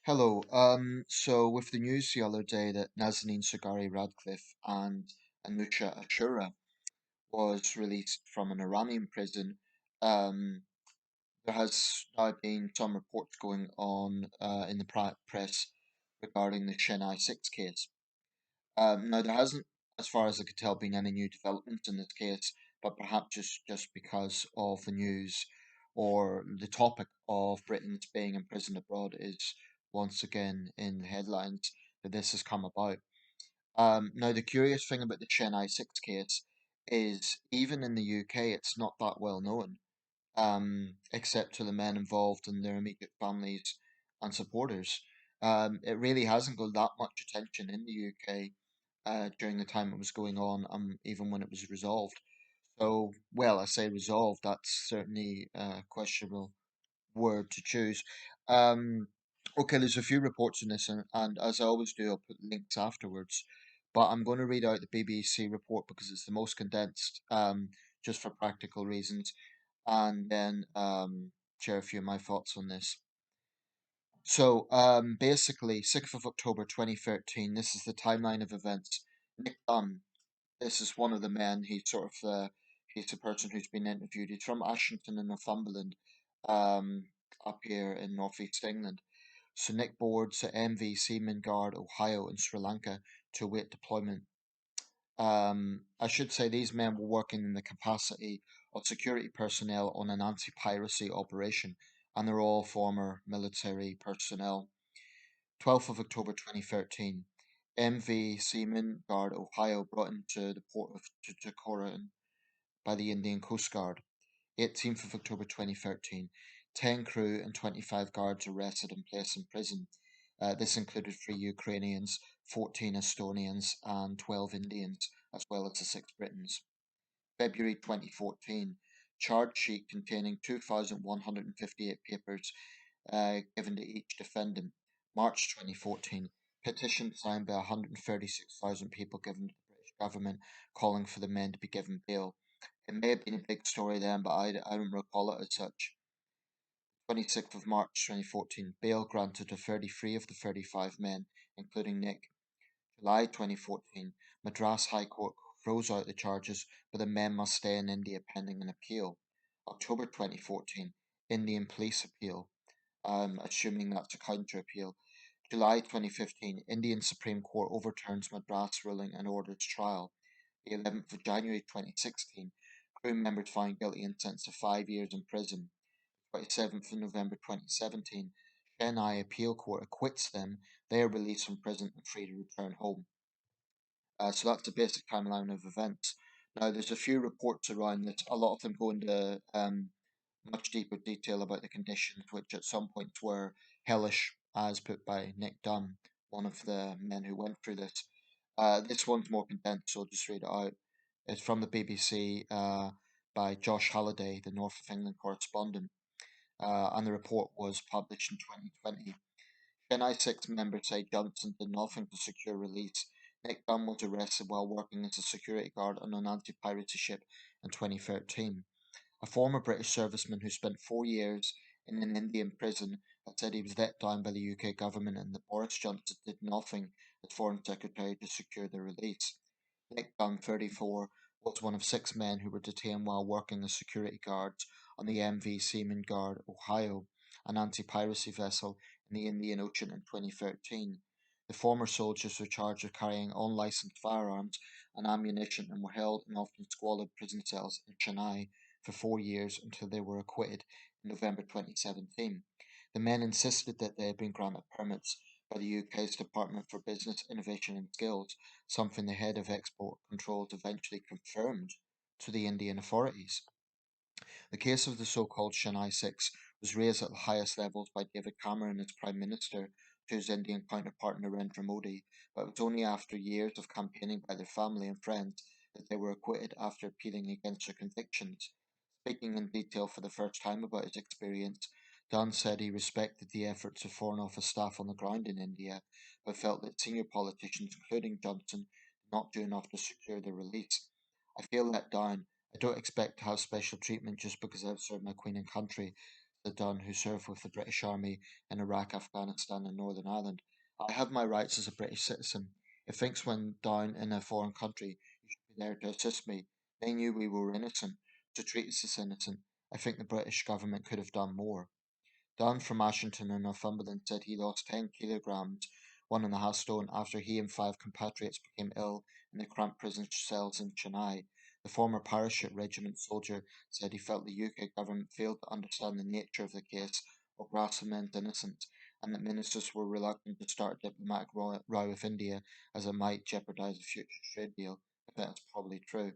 Hello. So with the news the other day that Nazanin Zaghari-Ratcliffe and Anusha Ashura was released from an Iranian prison, um, there has now been some reports going on in the press regarding the Chennai Six case. Now there hasn't, as far as I could tell, been any new developments in this case, but perhaps just because of the news or the topic of Britons being imprisoned abroad is once again in the headlines that this has come about. Now the curious thing about the Chennai Six case is even in the UK it's not that well known, except to the men involved and their immediate families and supporters. It really hasn't got that much attention in the UK during the time it was going on, even when it was resolved. So, well, I say resolved, that's certainly a questionable word to choose. Um, okay, there's a few reports on this, and as I always do, I'll put links afterwards. But I'm going to read out the BBC report because it's the most condensed, just for practical reasons, and then share a few of my thoughts on this. So, basically, 6th of October 2013, this is the timeline of events. Nick Dunn, this is one of the men. He's the person who's been interviewed. He's from Ashington in Northumberland, um, up here in northeast England. So Nick boards at MV Seaman Guard, Ohio, in Sri Lanka to await deployment. I should say these men were working in the capacity of security personnel on an anti-piracy operation, and they're all former military personnel. 12th of October 2013, MV Seaman Guard Ohio brought into the port of Tuticorin by the Indian Coast Guard. 18th of October 2013, 10 crew and 25 guards arrested and placed in prison. This included 3 Ukrainians, 14 Estonians, and 12 Indians, as well as the 6 Britons. February 2014, charge sheet containing 2,158 papers given to each defendant. March 2014, petition signed by 136,000 people given to the British government calling for the men to be given bail. It may have been a big story then, but I don't recall it as such. 26th of March 2014, bail granted to 33 of the 35 men, including Nick. July 2014, Madras High Court throws out the charges, but the men must stay in India pending an appeal. October 2014, Indian police appeal, assuming that's a counter appeal. July 2015, Indian Supreme Court overturns Madras ruling and orders trial. The 11th of January 2016, crew members found guilty and sentenced to 5 years in prison. 27th of November 2017, Chennai Appeal Court acquits them. They are released from prison and free to return home. So that's the basic timeline of events. Now, there's a few reports around this. A lot of them go into much deeper detail about the conditions, which at some points were hellish, as put by Nick Dunn, one of the men who went through this. This one's more condensed, so I'll just read it out. It's from the BBC by Josh Halliday, the North of England correspondent, and the report was published in 2020. Chennai Six members say Johnson did nothing to secure release. Nick Dunn was arrested while working as a security guard on an anti-piracy ship in 2013. A former British serviceman who spent 4 years in an Indian prison had said he was let down by the UK government and that Boris Johnson did nothing as Foreign Secretary to secure their release. Nick Dunn, 34, was one of 6 men who were detained while working as security guards on the MV Seaman Guard Ohio, an anti-piracy vessel in the Indian Ocean in 2013. The former soldiers were charged with carrying unlicensed firearms and ammunition and were held in often squalid prison cells in Chennai for 4 years until they were acquitted in November 2017. The men insisted that they had been granted permits by the UK's Department for Business, Innovation and Skills, something the head of export controls eventually confirmed to the Indian authorities. The case of the so-called Chennai Six was raised at the highest levels by David Cameron as Prime Minister to his Indian counterpart Narendra Modi, but it was only after years of campaigning by their family and friends that they were acquitted after appealing against their convictions. Speaking in detail for the first time about his experience, Dunn said he respected the efforts of Foreign Office staff on the ground in India, but felt that senior politicians, including Johnson, did not do enough to secure their release. I feel let down. I don't expect to have special treatment just because I've served my Queen and country, said Dunn, who served with the British Army in Iraq, Afghanistan, and Northern Ireland. I have my rights as a British citizen. If things went down in a foreign country, you should be there to assist me. They knew we were innocent, to treat us as innocent. I think the British government could have done more. Don from Ashington in Northumberland said he lost 10 kilograms, 1.5 stone, after he and five compatriots became ill in the cramped prison cells in Chennai. The former parachute regiment soldier said he felt the UK government failed to understand the nature of the case or grasp the men's innocence, and that ministers were reluctant to start a diplomatic row with India as it might jeopardise a future trade deal. I think that's probably true.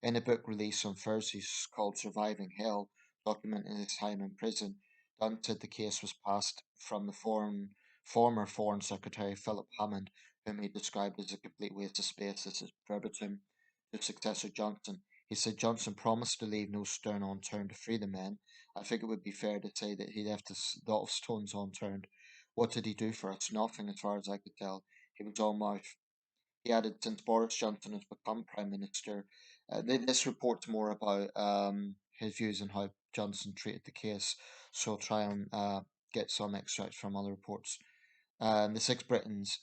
In a book released on Thursday called Surviving Hell, documenting his time in prison, Dunn said the case was passed from the former Foreign Secretary Philip Hammond, whom he described as a complete waste of space. This is verbatim to successor Johnson. He said Johnson promised to leave no stone unturned to free the men. I think it would be fair to say that he left a lot of stones unturned. What did he do for us? Nothing, as far as I could tell. He was all mouth. He added, since Boris Johnson has become Prime Minister, this report's more about his views on how Johnson treated the case, so I'll try and get some extracts from other reports. The Six Britons: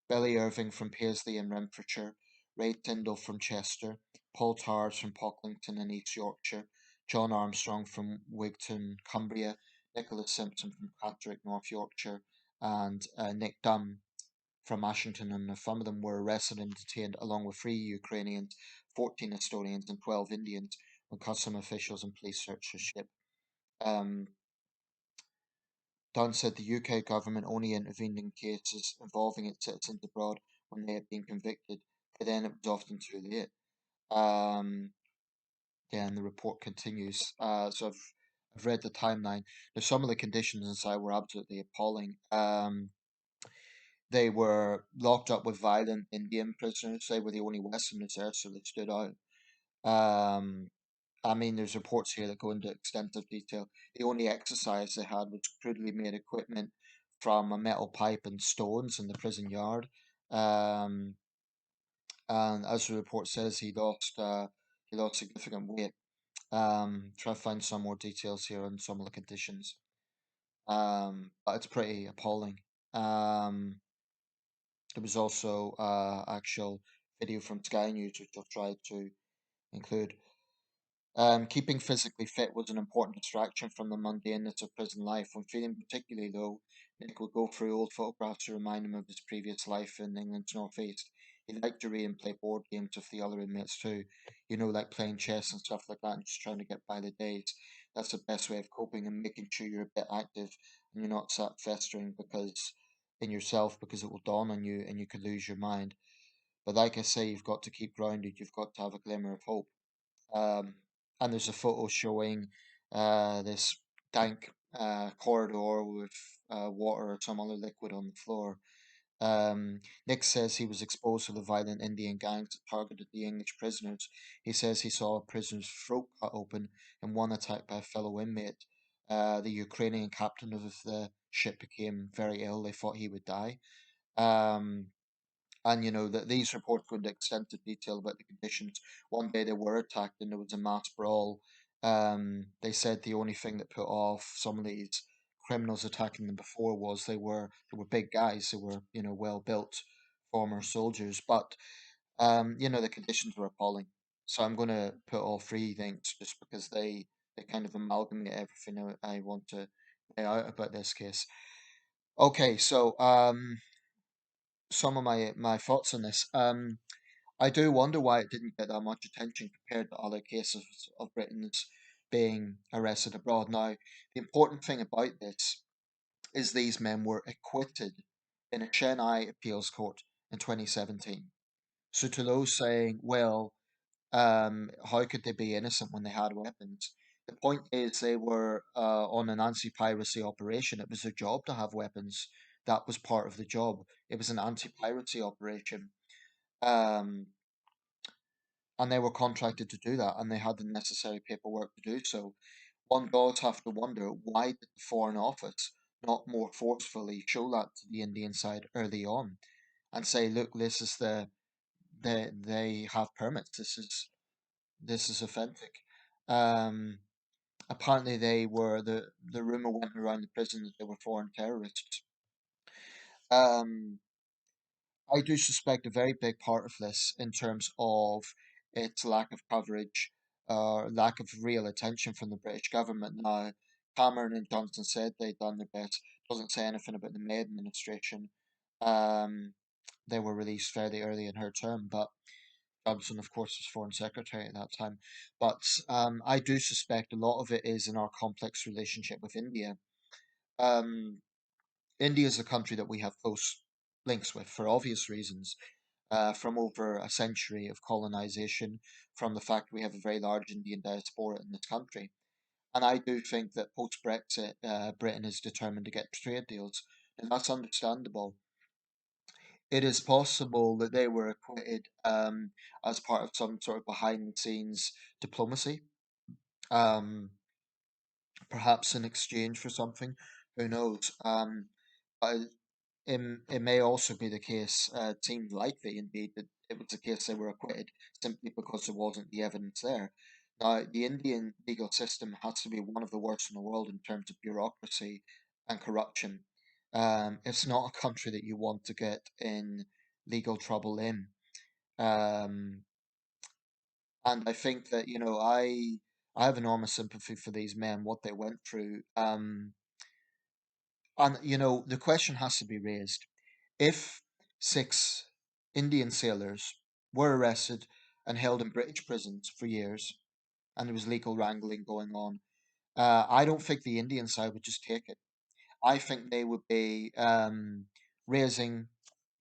Billy Irving from Paisley in Renfrewshire, Ray Tyndall from Chester, Paul Towers from Pocklington in East Yorkshire, John Armstrong from Wigton, Cumbria, Nicholas Simpson from Catterick, North Yorkshire, and Nick Dunn from Ashington, and some of them were arrested and detained along with three Ukrainians, 14 Estonians, and 12 Indians when custom officials and police searched the ship. Um, Dunn said the UK government only intervened in cases involving its citizens abroad when they had been convicted, but then it was often too late. Um, yeah, and the report continues. I've read the timeline. Now, some of the conditions inside were absolutely appalling. They were locked up with violent Indian prisoners. They were the only Westerners there, so they stood out. Um, I mean, there's reports here that go into extensive detail. The only exercise they had was crudely made equipment from a metal pipe and stones in the prison yard. Um, and as the report says, he lost significant weight. Try to find some more details here on some of the conditions. But it's pretty appalling. Um, there was also actual video from Sky News, which I've tried to include. Keeping physically fit was an important distraction from the mundaneness of prison life. When feeling particularly low, Nick would go through old photographs to remind him of his previous life in England's northeast. He liked to read and play board games with the other inmates too, like playing chess and stuff like that, and just trying to get by the days. That's the best way of coping and making sure you're a bit active and you're not sat festering because in yourself because it will dawn on you and you could lose your mind. But like I say, you've got to keep grounded. You've got to have a glimmer of hope. Um, and there's a photo showing this dank corridor with water or some other liquid on the floor. Nick says he was exposed to the violent Indian gangs that targeted the English prisoners. He says he saw a prisoner's throat cut open in one attack by a fellow inmate. The Ukrainian captain of the ship became very ill. They thought he would die. Um, and that these reports go into extensive detail about the conditions. One day they were attacked and there was a mass brawl. They said the only thing that put off some of these criminals attacking them before was they were big guys. They were well built former soldiers, but the conditions were appalling. So I'm going to put all three links just because they kind of amalgamate everything I want to lay out about this case. Okay, so some of my thoughts on this. I do wonder why it didn't get that much attention compared to other cases of Britons being arrested abroad. Now, the important thing about this is these men were acquitted in a Chennai appeals court in 2017. So to those saying, well, how could they be innocent when they had weapons? The point is they were on an anti-piracy operation. It was their job to have weapons. That was part of the job. It was an anti-piracy operation. Um, and they were contracted to do that, and they had the necessary paperwork to do so. One does have to wonder why did the Foreign Office not more forcefully show that to the Indian side early on and say, look, this is they have permits. This is authentic. Um, Apparently, they were the rumor went around the prison that they were foreign terrorists. Um, I do suspect a very big part of this in terms of its lack of coverage, lack of real attention from the British government. Now, Cameron and Johnson said they'd done their best. Doesn't say anything about the May administration. Um, they were released fairly early in her term, but Johnson, of course, was Foreign Secretary at that time. But I do suspect a lot of it is in our complex relationship with India. Um, India is a country that we have close links with for obvious reasons, from over a century of colonization, from the fact we have a very large Indian diaspora in this country. And I do think that post Brexit, Britain is determined to get trade deals, and that's understandable. It is possible that they were acquitted as part of some sort of behind the scenes diplomacy, um, perhaps in exchange for something. Who knows? But it may also be the case, it seems likely indeed, that it was the case they were acquitted simply because there wasn't the evidence there. Now, the Indian legal system has to be one of the worst in the world in terms of bureaucracy and corruption. It's not a country that you want to get in legal trouble in. Um, and I think that, I have enormous sympathy for these men, what they went through. And, the question has to be raised. If six Indian sailors were arrested and held in British prisons for years, and there was legal wrangling going on, I don't think the Indian side would just take it. I think they would be raising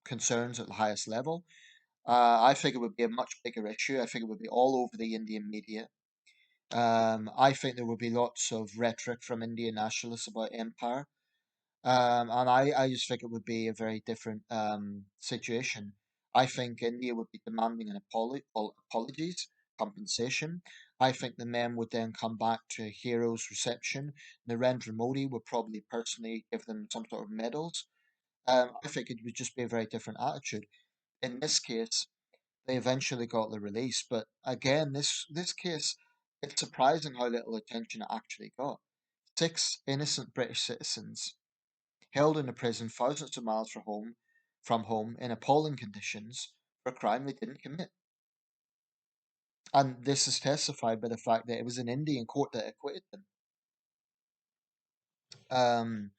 concerns at the highest level. I think it would be a much bigger issue. I think it would be all over the Indian media. I think there would be lots of rhetoric from Indian nationalists about empire. And I just think it would be a very different situation. I think India would be demanding an apologies, compensation. I think the men would then come back to a hero's reception. Narendra Modi would probably personally give them some sort of medals. I think it would just be a very different attitude. In this case, they eventually got the release, but again, this case, it's surprising how little attention it actually got. Six innocent British citizens held in a prison thousands of miles from home in appalling conditions for a crime they didn't commit. And this is testified by the fact that it was an Indian court that acquitted them. Um,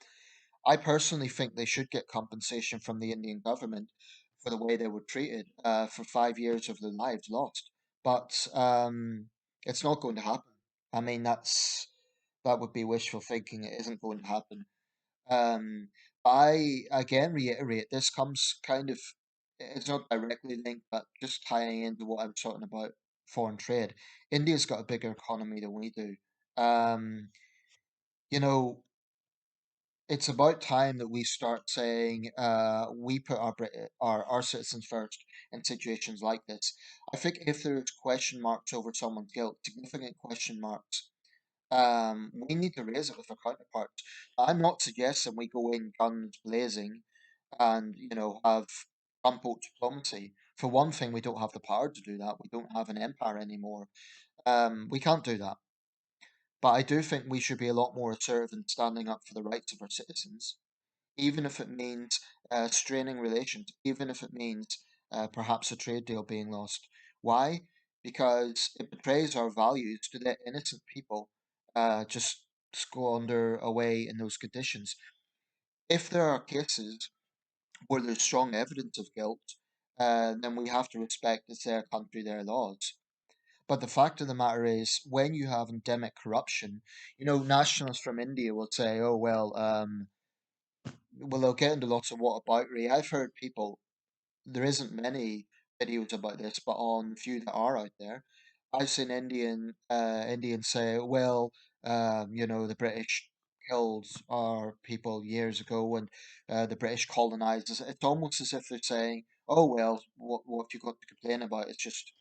I personally think they should get compensation from the Indian government for the way they were treated for 5 years of their lives lost. But it's not going to happen. I mean, that would be wishful thinking. It isn't going to happen. Um, I again reiterate this comes kind of it's not directly linked, but just tying into what I was talking about foreign trade. India's got a bigger economy than we do. Um, you know, it's about time that we start saying we put our citizens first in situations like this. I think if there's question marks over someone's guilt, significant question marks, we need to raise it with our counterparts. I'm not suggesting we go in guns blazing and, have gunboat diplomacy. For one thing, we don't have the power to do that. We don't have an empire anymore. We can't do that. But I do think we should be a lot more assertive in standing up for the rights of our citizens, even if it means straining relations, even if it means perhaps a trade deal being lost. Why? Because it betrays our values to let innocent people just squander away in those conditions. If there are cases where there's strong evidence of guilt, then we have to respect it's their country, their laws. But the fact of the matter is, when you have endemic corruption, nationalists from India will say, "Oh well, they'll get into lots of whataboutery." I've heard people there isn't many videos about this, but on the few that are out there, I've seen Indians say, "Well, the British killed our people years ago, and the British colonized us." It's almost as if they're saying, "Oh well, what you got to complain about? It's just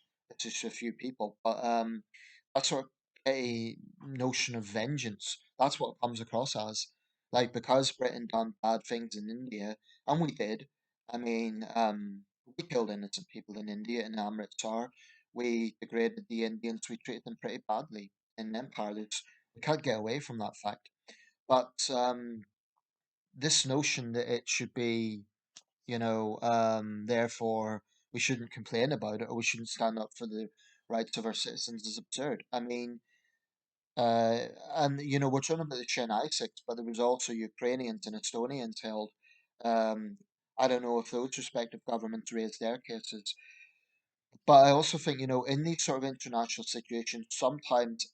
a few people." But that sort of petty notion of vengeance, that's what it comes across as. Like because Britain done bad things in India, and we did. I mean, we killed innocent people in India in Amritsar. We degraded the Indians. We treated them pretty badly in Empire. We can't get away from that fact. But this notion that it should be, therefore we shouldn't complain about it or we shouldn't stand up for the rights of our citizens is absurd. I mean, uh, and we're talking about the Chennai Six, but there was also Ukrainians and Estonians held. Um, I don't know if those respective governments raised their cases, but I also think in these sort of international situations, sometimes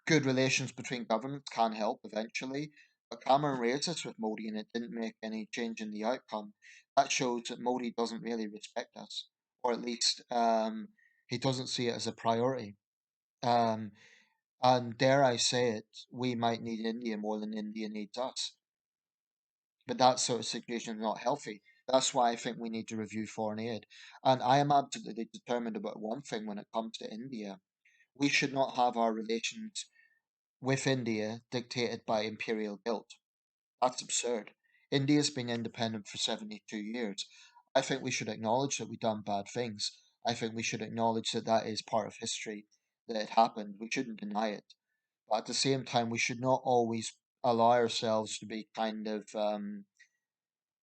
good relations between governments can help eventually. But Cameron raised this with Modi, and it didn't make any change in the outcome. That shows that Modi doesn't really respect us, or at least he doesn't see it as a priority. Um, And dare I say it, we might need India more than India needs us. But that sort of situation is not healthy. That's why I think we need to review foreign aid. And I am absolutely determined about one thing when it comes to India. We should not have our relations with India dictated by imperial guilt. That's absurd. India's been independent for 72 years. I think we should acknowledge that we've done bad things. I think we should acknowledge that that is part of history, that it happened. We shouldn't deny it. But at the same time, we should not always allow ourselves to be kind of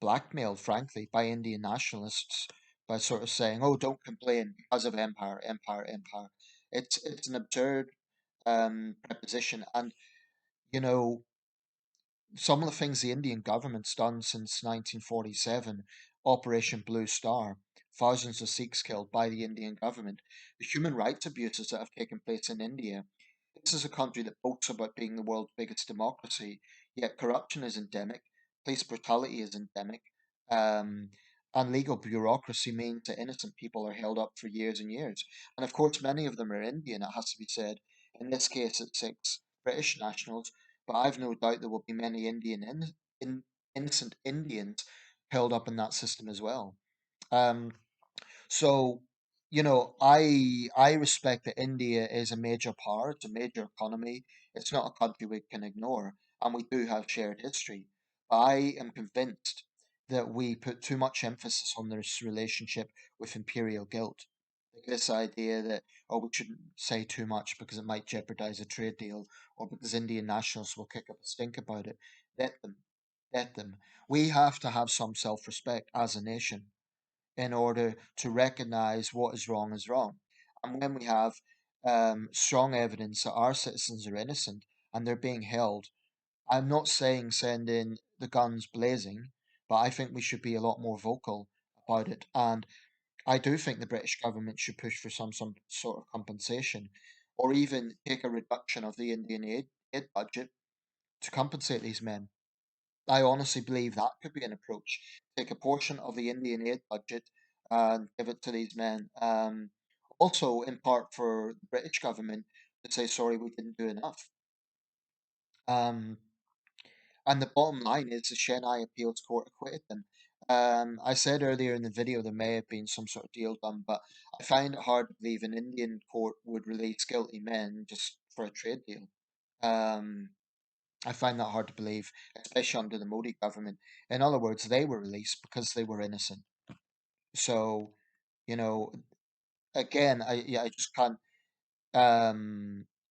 blackmailed, frankly, by Indian nationalists by sort of saying, "Oh, don't complain because of empire, empire, empire." It's an absurd preposition, and you know some of the things the Indian government's done since 1947, Operation Blue Star, thousands of Sikhs killed by the Indian government, the human rights abuses that have taken place in India. This is a country that boasts about being the world's biggest democracy, yet corruption is endemic, police brutality is endemic, um, and legal bureaucracy means that innocent people are held up for years and years. And of course, many of them are Indian, it has to be said. In this case, it's six British nationals, but I've no doubt there will be many innocent Indians held up in that system as well. Um, so, I respect that India is a major power, it's a major economy. It's not a country we can ignore, and we do have shared history. But I am convinced that we put too much emphasis on this relationship with imperial guilt. Like this idea that, oh, we shouldn't say too much because it might jeopardize a trade deal, or because Indian nationals will kick up a stink about it. Let them, let them. We have to have some self-respect as a nation in order to recognize what is wrong is wrong. And when we have strong evidence that our citizens are innocent and they're being held, I'm not saying send in the guns blazing, but I think we should be a lot more vocal about it. And I do think the British government should push for some sort of compensation or even take a reduction of the Indian aid budget to compensate these men. I honestly believe that could be an approach. Take a portion of the Indian aid budget and give it to these men. Also, in part for the British government to say, sorry, we didn't do enough. Um, and the bottom line is the Chennai Appeals Court acquitted them. I said earlier in the video there may have been some sort of deal done, but I find it hard to believe an Indian court would release guilty men just for a trade deal. Um, I find that hard to believe, especially under the Modi government. In other words, they were released because they were innocent. So, you know, again, I just can't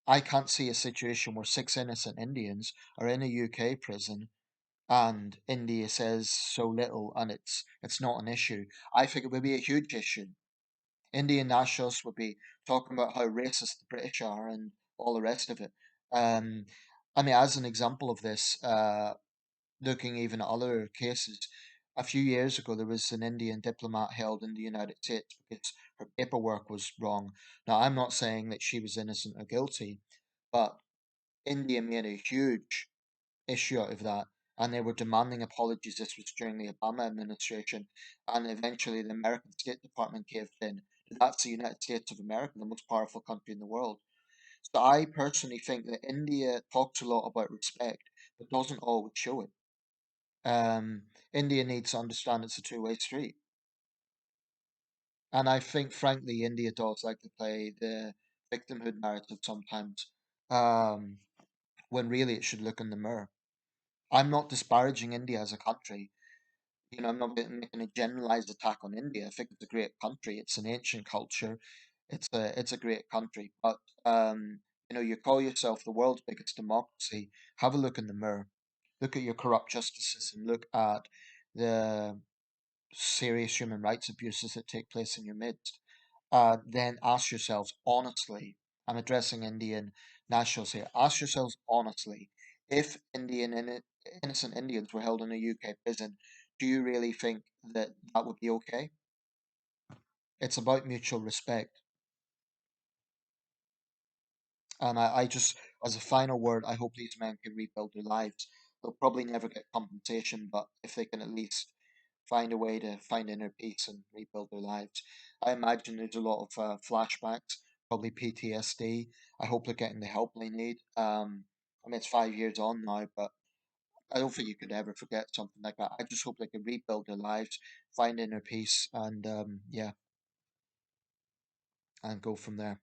I can't see a situation where six innocent Indians are in a UK prison and India says so little and it's not an issue. I think it would be a huge issue. Indian nationals would be talking about how racist the British are and all the rest of it. Um, I mean, as an example of this, looking even at other cases, a few years ago there was an Indian diplomat held in the United States because her paperwork was wrong. Now, I'm not saying that she was innocent or guilty, but India made a huge issue out of that, and they were demanding apologies. This was during the Obama administration, and eventually the American State Department caved in. That's the United States of America, the most powerful country in the world. So I personally think that India talks a lot about respect, but doesn't always show it. India needs to understand it's a two-way street. And I think, frankly, India does like to play the victimhood narrative sometimes, um, when really it should look in the mirror. I'm not disparaging India as a country. I'm not making a generalized attack on India. I think it's a great country. It's an ancient culture. It's a great country. But You call yourself the world's biggest democracy. Have a look in the mirror. Look at your corrupt justice system. Look at the serious human rights abuses that take place in your midst. Then ask yourselves honestly, I'm addressing Indian nationals here, ask yourselves honestly, if innocent Indians were held in a UK prison, do you really think that that would be okay? It's about mutual respect. And I just, as a final word, I hope these men can rebuild their lives. They'll probably never get compensation, but if they can at least find a way to find inner peace and rebuild their lives. I imagine there's a lot of flashbacks, probably PTSD. I hope they're getting the help they need. I mean, it's 5 years on now, but I don't think you could ever forget something like that. I just hope they can rebuild their lives, find inner peace, and yeah, and go from there.